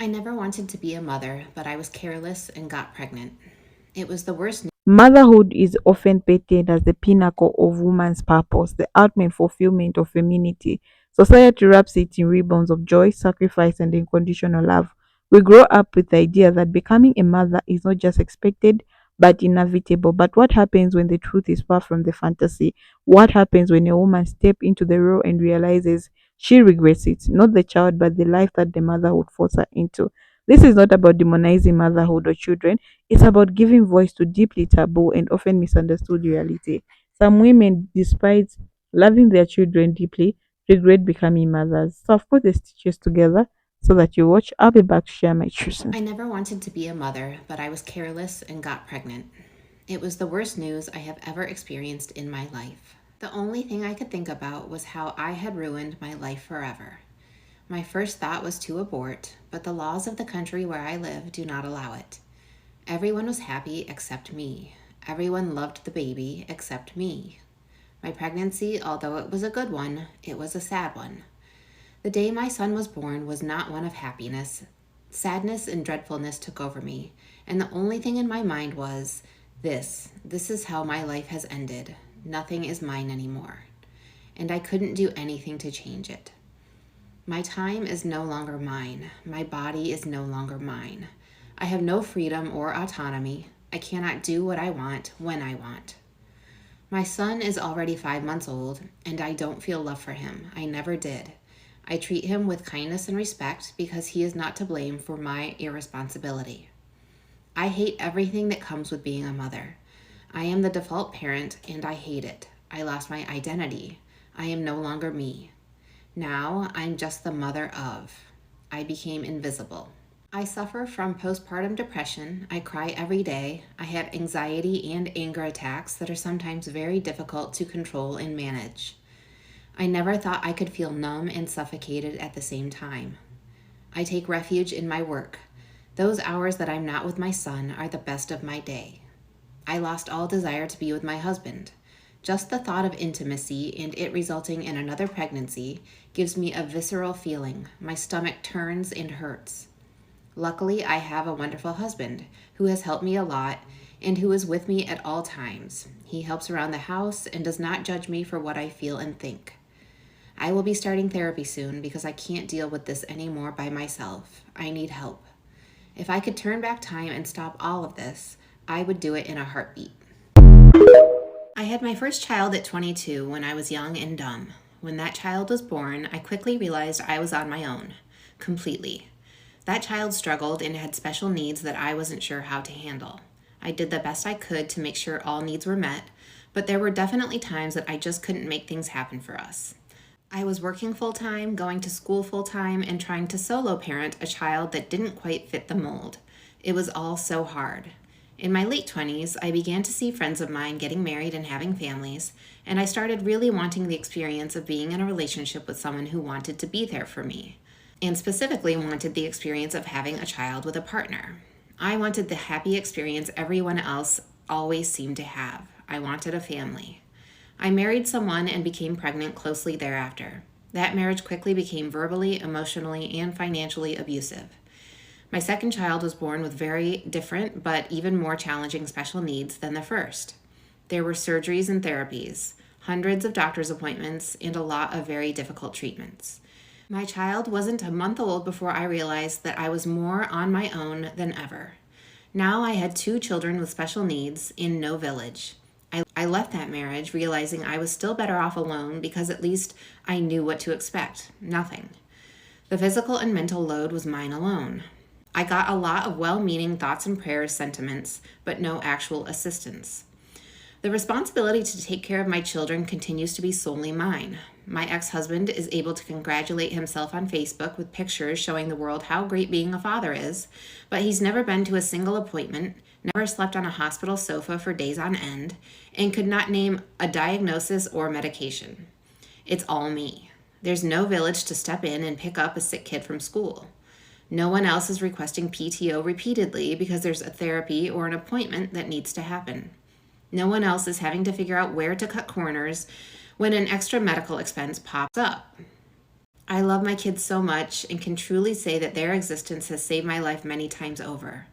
I never wanted to be a mother, but I was careless and got pregnant. It was the worst Motherhood is often painted as the pinnacle of woman's purpose, the ultimate fulfillment of femininity. Society wraps it in ribbons of joy, sacrifice, and unconditional love. We grow up with the idea that becoming a mother is not just expected but inevitable. But what happens when the truth is far from the fantasy? What happens when a woman steps into the role and realizes she regrets it? Not the child, but the life that the motherhood forced her into. This is not about demonizing motherhood or children. It's about giving voice to deeply taboo and often misunderstood reality. Some women, despite loving their children deeply, regret becoming mothers. So I've put the stitches together so that you watch. I'll be back to share my truth. I never wanted to be a mother, but I was careless and got pregnant. It was the worst news I have ever experienced in my life. The only thing I could think about was how I had ruined my life forever. My first thought was to abort, but the laws of the country where I live do not allow it. Everyone was happy except me. Everyone loved the baby except me. My pregnancy, although it was a good one, it was a sad one. The day my son was born was not one of happiness. Sadness and dreadfulness took over me, and the only thing in my mind was this is how my life has ended. Nothing is mine anymore. And I couldn't do anything to change it. My time is no longer mine. My body is no longer mine. I have no freedom or autonomy. I cannot do what I want when I want. My son is already 5 months old, and I don't feel love for him. I never did. I treat him with kindness and respect because he is not to blame for my irresponsibility. I hate everything that comes with being a mother. I am the default parent, and I hate it. I lost my identity. I am no longer me. Now I'm just the mother of. I became invisible. I suffer from postpartum depression. I cry every day. I have anxiety and anger attacks that are sometimes very difficult to control and manage. I never thought I could feel numb and suffocated at the same time. I take refuge in my work. Those hours that I'm not with my son are the best of my day. I lost all desire to be with my husband. Just the thought of intimacy and it resulting in another pregnancy gives me a visceral feeling. My stomach turns and hurts. Luckily, I have a wonderful husband who has helped me a lot and who is with me at all times. He helps around the house and does not judge me for what I feel and think. I will be starting therapy soon because I can't deal with this anymore by myself. I need help. If I could turn back time and stop all of this, I would do it in a heartbeat. I had my first child at 22 when I was young and dumb. When that child was born, I quickly realized I was on my own, completely. That child struggled and had special needs that I wasn't sure how to handle. I did the best I could to make sure all needs were met, but there were definitely times that I just couldn't make things happen for us. I was working full time, going to school full time, and trying to solo parent a child that didn't quite fit the mold. It was all so hard. In my late 20s, I began to see friends of mine getting married and having families, and I started really wanting the experience of being in a relationship with someone who wanted to be there for me, and specifically wanted the experience of having a child with a partner. I wanted the happy experience everyone else always seemed to have. I wanted a family. I married someone and became pregnant closely thereafter. That marriage quickly became verbally, emotionally, and financially abusive. My second child was born with very different but even more challenging special needs than the first. There were surgeries and therapies, hundreds of doctor's appointments, and a lot of very difficult treatments. My child wasn't a month old before I realized that I was more on my own than ever. Now I had two children with special needs in no village. I left that marriage realizing I was still better off alone because at least I knew what to expect. Nothing. The physical and mental load was mine alone. I got a lot of well meaning thoughts and prayers, sentiments, but no actual assistance. The responsibility to take care of my children continues to be solely mine. My ex husband is able to congratulate himself on Facebook with pictures showing the world how great being a father is, but he's never been to a single appointment, never slept on a hospital sofa for days on end, and could not name a diagnosis or medication. It's all me. There's no village to step in and pick up a sick kid from school. No one else is requesting PTO repeatedly because there's a therapy or an appointment that needs to happen. No one else is having to figure out where to cut corners when an extra medical expense pops up. I love my kids so much and can truly say that their existence has saved my life many times over.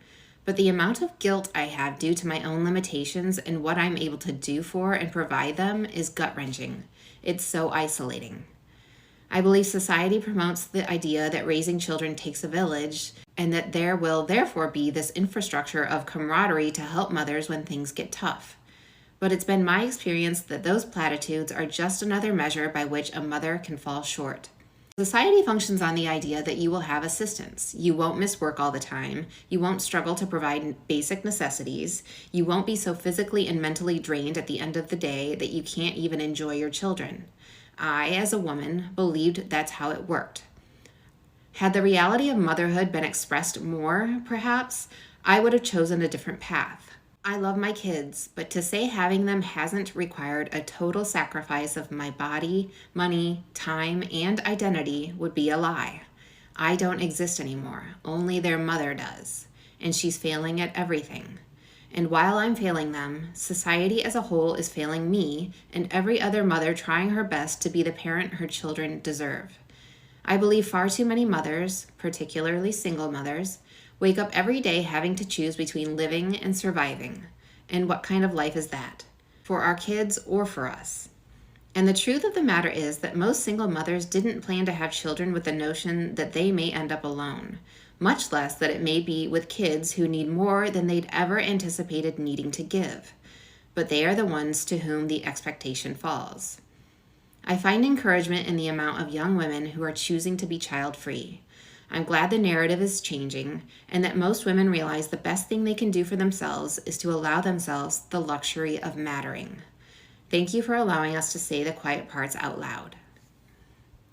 But the amount of guilt I have due to my own limitations and what I'm able to do for and provide them is gut-wrenching. It's so isolating. I believe society promotes the idea that raising children takes a village and that there will therefore be this infrastructure of camaraderie to help mothers when things get tough. But it's been my experience that those platitudes are just another measure by which a mother can fall short. Society functions on the idea that you will have assistance. You won't miss work all the time. You won't struggle to provide basic necessities. You won't be so physically and mentally drained at the end of the day that you can't even enjoy your children. I, as a woman, believed that's how it worked. Had the reality of motherhood been expressed more, perhaps, I would have chosen a different path. I love my kids, but to say having them hasn't required a total sacrifice of my body, money, time, and identity would be a lie. I don't exist anymore. Only their mother does. And she's failing at everything. And while I'm failing them, society as a whole is failing me and every other mother trying her best to be the parent her children deserve. I believe far too many mothers, particularly single mothers, wake up every day having to choose between living and surviving. And what kind of life is that? For our kids or for us? And the truth of the matter is that most single mothers didn't plan to have children with the notion that they may end up alone, much less that it may be with kids who need more than they'd ever anticipated needing to give. But they are the ones to whom the expectation falls. I find encouragement in the amount of young women who are choosing to be child-free. I'm glad the narrative is changing and that most women realize the best thing they can do for themselves is to allow themselves the luxury of mattering. Thank you for allowing us to say the quiet parts out loud.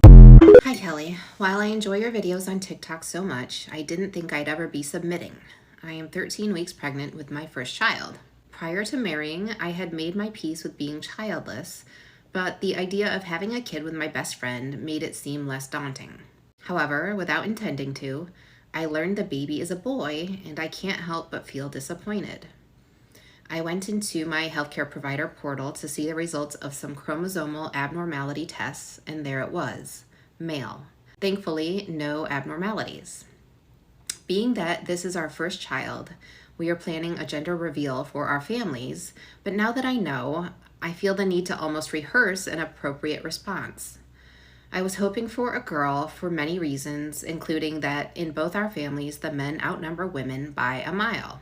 Hi Kelly. While I enjoy your videos on TikTok so much, I didn't think I'd ever be submitting. I am 13 weeks pregnant with my first child. Prior to marrying, I had made my peace with being childless, but the idea of having a kid with my best friend made it seem less daunting. However, without intending to, I learned the baby is a boy and I can't help but feel disappointed. I went into my healthcare provider portal to see the results of some chromosomal abnormality tests, and there it was, male. Thankfully, no abnormalities. Being that this is our first child, we are planning a gender reveal for our families, but now that I know, I feel the need to almost rehearse an appropriate response. I was hoping for a girl for many reasons, including that in both our families, the men outnumber women by a mile.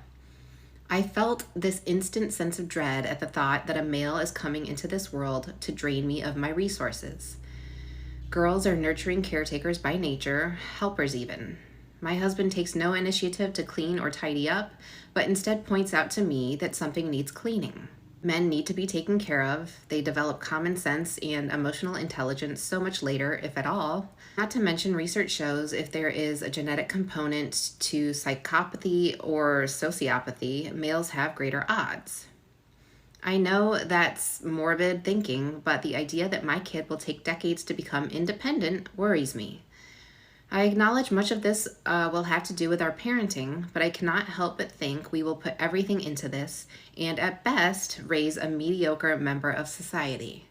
I felt this instant sense of dread at the thought that a male is coming into this world to drain me of my resources. Girls are nurturing caretakers by nature, helpers even. My husband takes no initiative to clean or tidy up, but instead points out to me that something needs cleaning. Men need to be taken care of. They develop common sense and emotional intelligence so much later, if at all. Not to mention, research shows if there is a genetic component to psychopathy or sociopathy, males have greater odds. I know that's morbid thinking, but the idea that my kid will take decades to become independent worries me. I acknowledge much of this will have to do with our parenting, but I cannot help but think we will put everything into this and at best raise a mediocre member of society.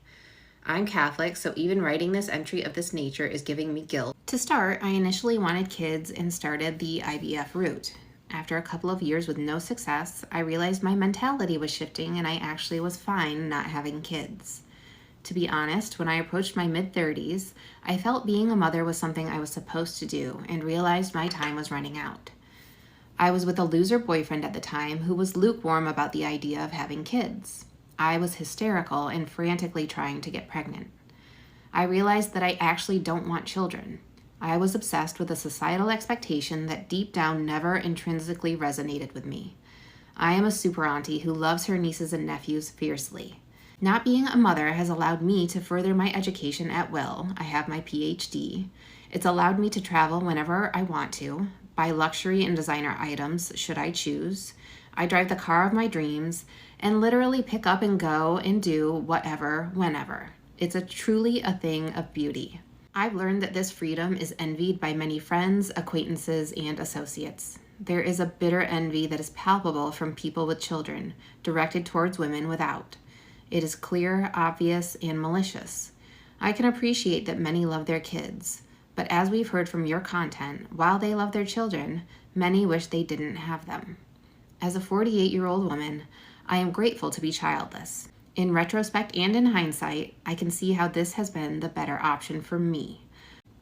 I'm Catholic, so even writing this entry of this nature is giving me guilt. To start, I initially wanted kids and started the IVF route. After a couple of years with no success, I realized my mentality was shifting and I actually was fine not having kids. To be honest, when I approached my mid-30s, I felt being a mother was something I was supposed to do and realized my time was running out. I was with a loser boyfriend at the time who was lukewarm about the idea of having kids. I was hysterical and frantically trying to get pregnant. I realized that I actually don't want children. I was obsessed with a societal expectation that deep down never intrinsically resonated with me. I am a super auntie who loves her nieces and nephews fiercely. Not being a mother has allowed me to further my education at will. I have my PhD. It's allowed me to travel whenever I want to, buy luxury and designer items should I choose. I drive the car of my dreams and literally pick up and go and do whatever, whenever. It's truly a thing of beauty. I've learned that this freedom is envied by many friends, acquaintances, and associates. There is a bitter envy that is palpable from people with children, directed towards women without. It is clear, obvious, and malicious. I can appreciate that many love their kids, But as we've heard from your content, while they love their children, many wish they didn't have them. As a 48-year-old woman, I am grateful to be childless. In retrospect and in hindsight, I can see how this has been the better option for me.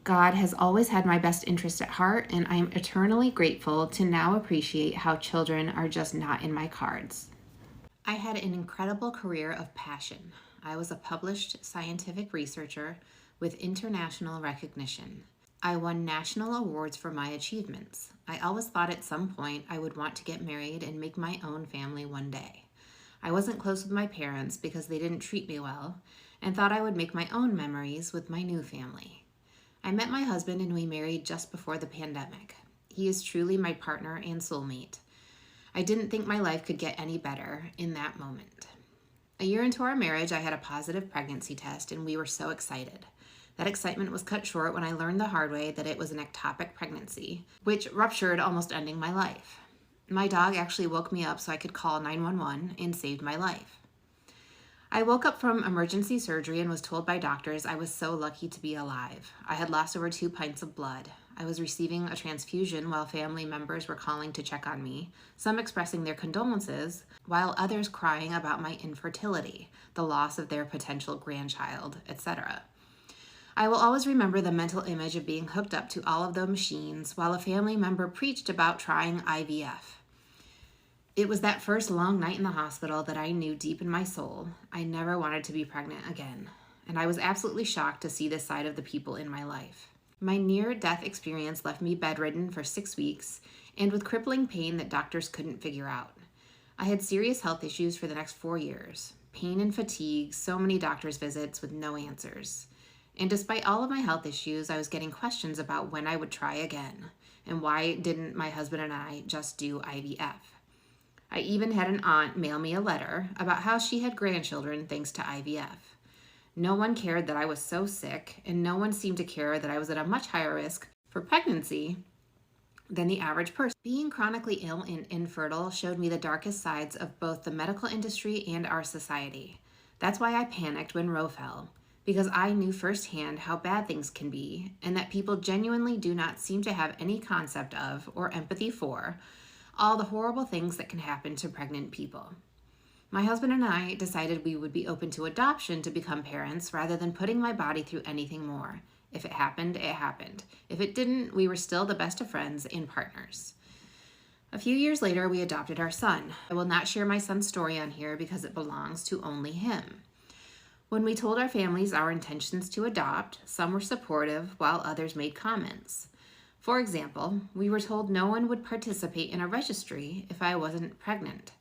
God has always had my best interest at heart, and I am eternally grateful to now appreciate how children are just not in my cards. I had an incredible career of passion. I was a published scientific researcher with international recognition. I won national awards for my achievements. I always thought at some point I would want to get married and make my own family one day. I wasn't close with my parents because they didn't treat me well, and thought I would make my own memories with my new family. I met my husband and we married just before the pandemic. He is truly my partner and soulmate. I didn't think my life could get any better in that moment. A year into our marriage, I had a positive pregnancy test and we were so excited. That excitement was cut short when I learned the hard way that it was an ectopic pregnancy, which ruptured, almost ending my life. My dog actually woke me up so I could call 911 and saved my life. I woke up from emergency surgery and was told by doctors I was so lucky to be alive. I had lost over 2 pints of blood. I was receiving a transfusion while family members were calling to check on me, some expressing their condolences, while others crying about my infertility, the loss of their potential grandchild, etc. I will always remember the mental image of being hooked up to all of the machines while a family member preached about trying IVF. It was that first long night in the hospital that I knew deep in my soul I never wanted to be pregnant again, and I was absolutely shocked to see this side of the people in my life. My near-death experience left me bedridden for 6 weeks and with crippling pain that doctors couldn't figure out. I had serious health issues for the next 4 years, pain and fatigue, so many doctor's visits with no answers. And despite all of my health issues, I was getting questions about when I would try again, and why didn't my husband and I just do IVF. I even had an aunt mail me a letter about how she had grandchildren thanks to IVF. No one cared that I was so sick, and no one seemed to care that I was at a much higher risk for pregnancy than the average person. Being chronically ill and infertile showed me the darkest sides of both the medical industry and our society. That's why I panicked when Roe fell, because I knew firsthand how bad things can be, and that people genuinely do not seem to have any concept of or empathy for all the horrible things that can happen to pregnant people. My husband and I decided we would be open to adoption to become parents rather than putting my body through anything more. If it happened, it happened. If it didn't, we were still the best of friends and partners. A few years later, we adopted our son. I will not share my son's story on here because it belongs to only him. When we told our families our intentions to adopt, some were supportive while others made comments. For example, we were told no one would participate in a registry if I wasn't pregnant,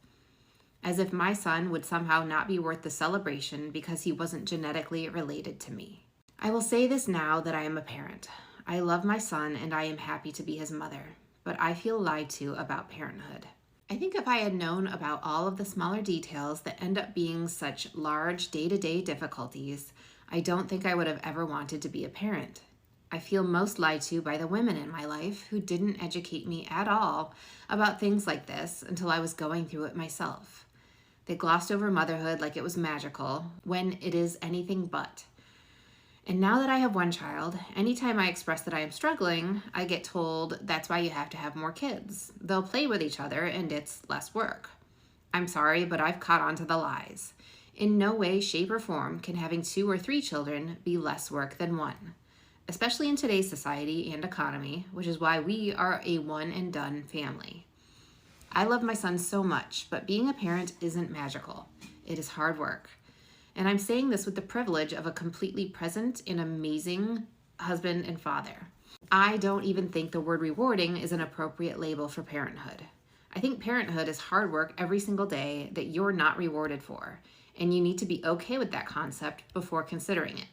as if my son would somehow not be worth the celebration because he wasn't genetically related to me. I will say this now that I am a parent. I love my son and I am happy to be his mother, but I feel lied to about parenthood. I think if I had known about all of the smaller details that end up being such large day-to-day difficulties, I don't think I would have ever wanted to be a parent. I feel most lied to by the women in my life who didn't educate me at all about things like this until I was going through it myself. They glossed over motherhood like it was magical, when it is anything but. And now that I have one child, anytime I express that I am struggling, I get told that's why you have to have more kids. They'll play with each other and it's less work. I'm sorry, but I've caught on to the lies. In no way, shape, or form can having 2 or 3 children be less work than one, especially in today's society and economy, which is why we are a one and done family. I love my son so much, but being a parent isn't magical. It is hard work. And I'm saying this with the privilege of a completely present and amazing husband and father. I don't even think the word rewarding is an appropriate label for parenthood. I think parenthood is hard work every single day that you're not rewarded for, and you need to be okay with that concept before considering it.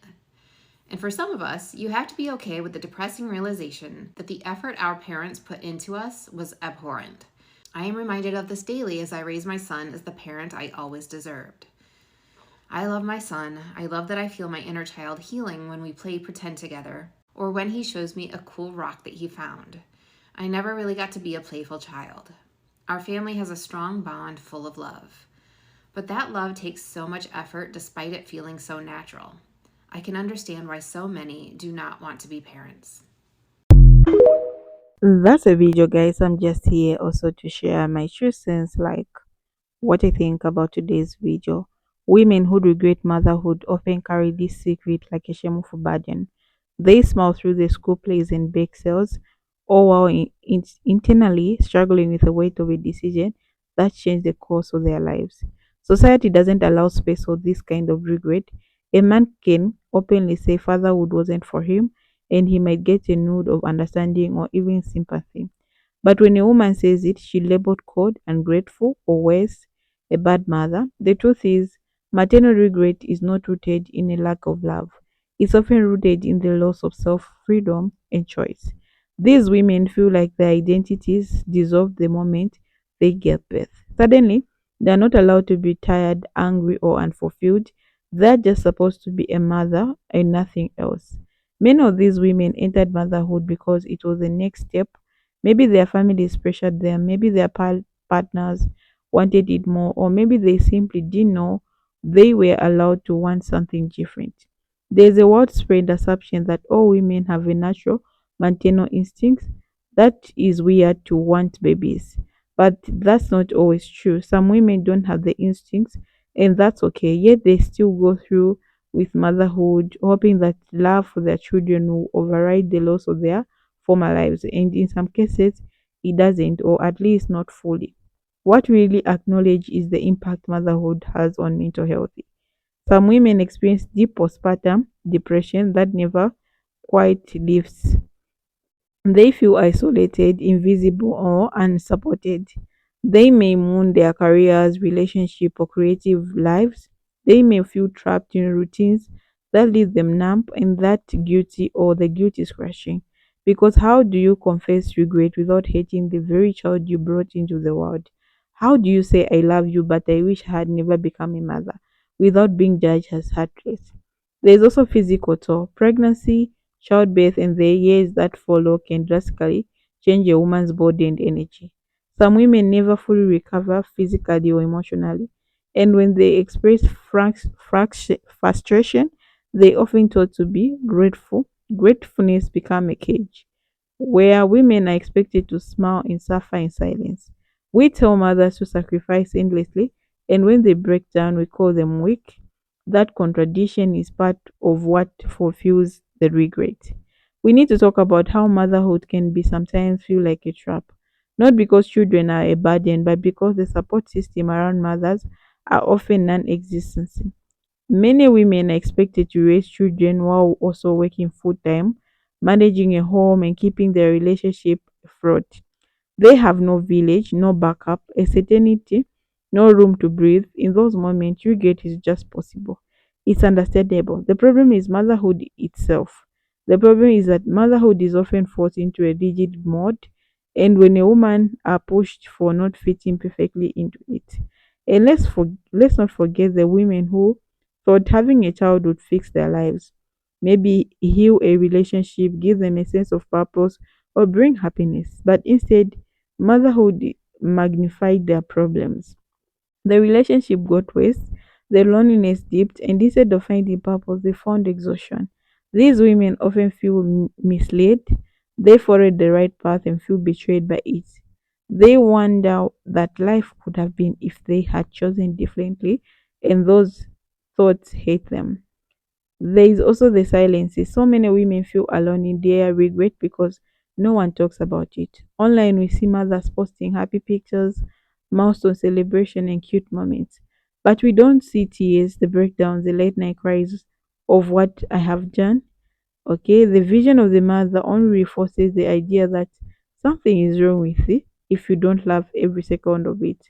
And for some of us, you have to be okay with the depressing realization that the effort our parents put into us was abhorrent. I am reminded of this daily as I raise my son as the parent I always deserved. I love my son. I love that I feel my inner child healing when we play pretend together, or when he shows me a cool rock that he found. I never really got to be a playful child. Our family has a strong bond full of love. But that love takes so much effort despite it feeling so natural. I can understand why so many do not want to be parents. That's a video, guys. I'm just here also to share my true sense, like what I think about today's video. Women who regret motherhood often carry this secret like a shameful burden. They smile through the school plays and bake sales, all while internally struggling with the weight of a decision that changed the course of their lives. Society doesn't allow space for this kind of regret. A man can openly say fatherhood wasn't for him, and he might get a nod of understanding or even sympathy. But when a woman says it, she labeled cold, ungrateful, or worse, a bad mother. The truth is, maternal regret is not rooted in a lack of love. It's often rooted in the loss of self freedom and choice. These women feel like their identities dissolve the moment they give birth. Suddenly, they are not allowed to be tired, angry, or unfulfilled. They're just supposed to be a mother and nothing else. Many of these women entered motherhood because it was the next step. Maybe their families pressured them, maybe their partners wanted it more, or maybe they simply didn't know they were allowed to want something different. There's a widespread assumption that all women have a natural maternal instinct that is weird to want babies. But that's not always true. Some women don't have the instincts, and that's okay. Yet they still go through with motherhood, hoping that love for their children will override the loss of their former lives. And in some cases, it doesn't, or at least not fully. What we really acknowledge is the impact motherhood has on mental health. Some women experience deep postpartum depression that never quite lifts. They feel isolated, invisible, or unsupported. They may mourn their careers, relationship, or creative lives. They may feel trapped in routines that leave them numb and that guilty or the guilt is crushing. Because how do you confess regret without hating the very child you brought into the world? How do you say I love you but I wish I had never become a mother without being judged as heartless? There is also physical toll. Pregnancy, childbirth, and the years that follow can drastically change a woman's body and energy. Some women never fully recover physically or emotionally, and when they express frustration, they often thought to be grateful. Gratefulness become a cage where women are expected to smile and suffer in silence. We tell mothers to sacrifice endlessly, and when they break down, we call them weak. That contradiction is part of what fulfills the regret. We need to talk about how motherhood can be sometimes feel like a trap, not because children are a burden, but because the support system around mothers are often non existent. Many women are expected to raise children while also working full time, managing a home, and keeping their relationship afloat. They have no village, no backup, a certainty, no room to breathe. In those moments, regret is just possible. It's understandable. The problem is motherhood itself. The problem is that motherhood is often forced into a rigid mode, and when a woman are pushed for not fitting perfectly into it. And let's not forget the women who thought having a child would fix their lives, maybe heal a relationship, give them a sense of purpose, or bring happiness. But instead, motherhood magnified their problems. The relationship got worse, the loneliness deepened, and instead of finding purpose, they found exhaustion. These women often feel misled. They followed the right path and feel betrayed by it. They wonder that life could have been if they had chosen differently, and those thoughts hate them. There is also the silences. So many women feel alone in their regret because no one talks about it. Online, we see mothers posting happy pictures, milestone celebration, and cute moments. But we don't see tears, the breakdowns, the late night cries of what I have done. Okay, the vision of the mother only reinforces the idea that something is wrong with it if you don't love every second of it.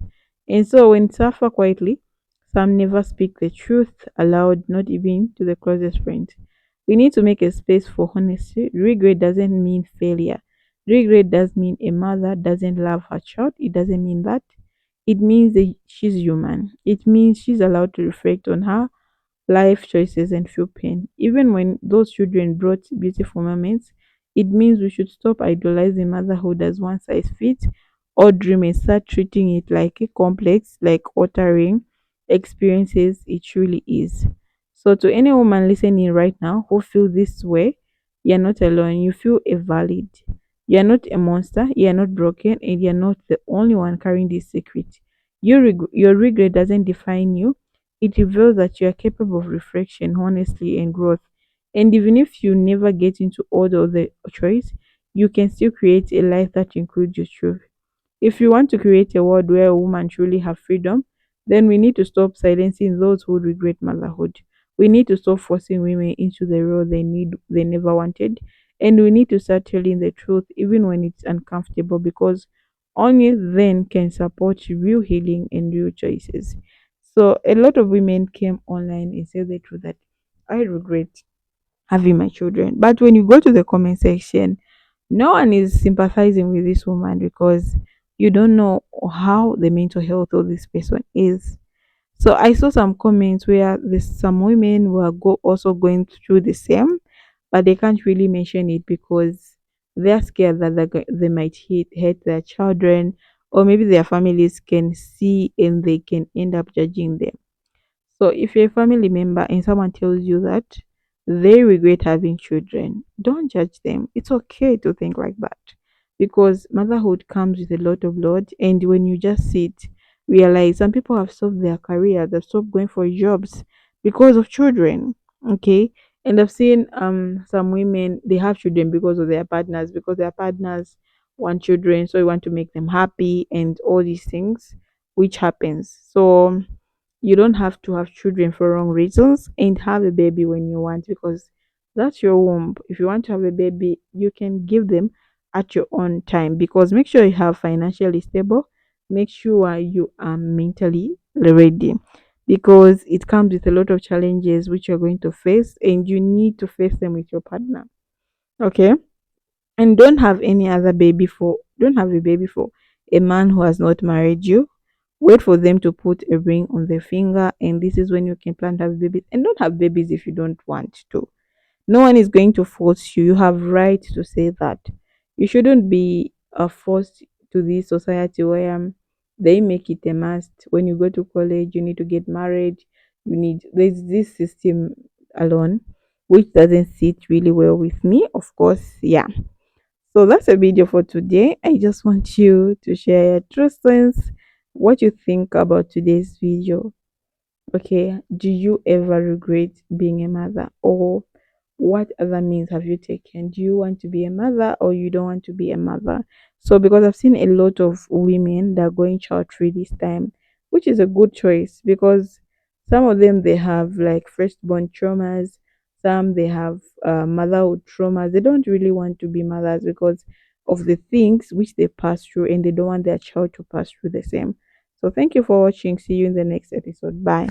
And so, when suffer quietly, some never speak the truth aloud, not even to the closest friend. We need to make a space for honesty. Regret doesn't mean failure. Regret does mean a mother doesn't love her child. It doesn't mean that. It means that she's human. It means she's allowed to reflect on her life choices and feel pain. Even when those children brought beautiful moments, it means we should stop idolizing motherhood as one size fits all dream and start treating it like a complex, like altering experiences it truly is. So to any woman listening right now who feel this way, you're not alone. You feel a valid. You are not a monster, you are not broken, and you are not the only one carrying this secret. Your regret doesn't define you, it reveals that you are capable of reflection, honesty, and growth. And even if you never get into order of the choice, you can still create a life that includes your truth. If you want to create a world where a woman truly have freedom, then we need to stop silencing those who regret motherhood. We need to stop forcing women into the role they never wanted, and we need to start telling the truth even when it's uncomfortable, because only then can support real healing and real choices. So a lot of women came online and said the truth that I regret having my children. But when you go to the comment section, no one is sympathizing with this woman because you don't know how the mental health of this person is. So I saw some comments where there's some women who are also going through the same, but they can't really mention it because they're scared that they might hurt their children, or maybe their families can see and they can end up judging them. So if you're a family member and someone tells you that they regret having children, don't judge them. It's okay to think like that because motherhood comes with a lot of load. And when you just sit, realize some people have stopped their career, they've stopped going for jobs because of children. Okay. And I've seen some women they have children because their partners want children, so you want to make them happy and all these things which happens. So you don't have to have children for wrong reasons and have a baby when you want, because that's your womb. If you want to have a baby, you can give them at your own time, because make sure you have financially stable, make sure you are mentally ready, because it comes with a lot of challenges which you're going to face and you need to face them with your partner. Okay. And don't have a baby for a man who has not married you. Wait for them to put a ring on their finger, and this is when you can plan to have babies. And don't have babies if you don't want to. No one is going to force you. You have right to say that. You shouldn't be forced to this society where they make it a must. When you go to college, you need to get married. There's this system alone, which doesn't sit really well with me. Of course, yeah. So that's a video for today. I just want you to share your true sense, what you think about today's video. Okay, do you ever regret being a mother, or what other means have you taken? Do you want to be a mother or you don't want to be a mother? So because I've seen a lot of women that are going child free this time, which is a good choice, because some of them they have like firstborn traumas, some they have motherhood traumas. They don't really want to be mothers because of the things which they pass through, and they don't want their child to pass through the same. So thank you for watching. See you in the next episode. Bye.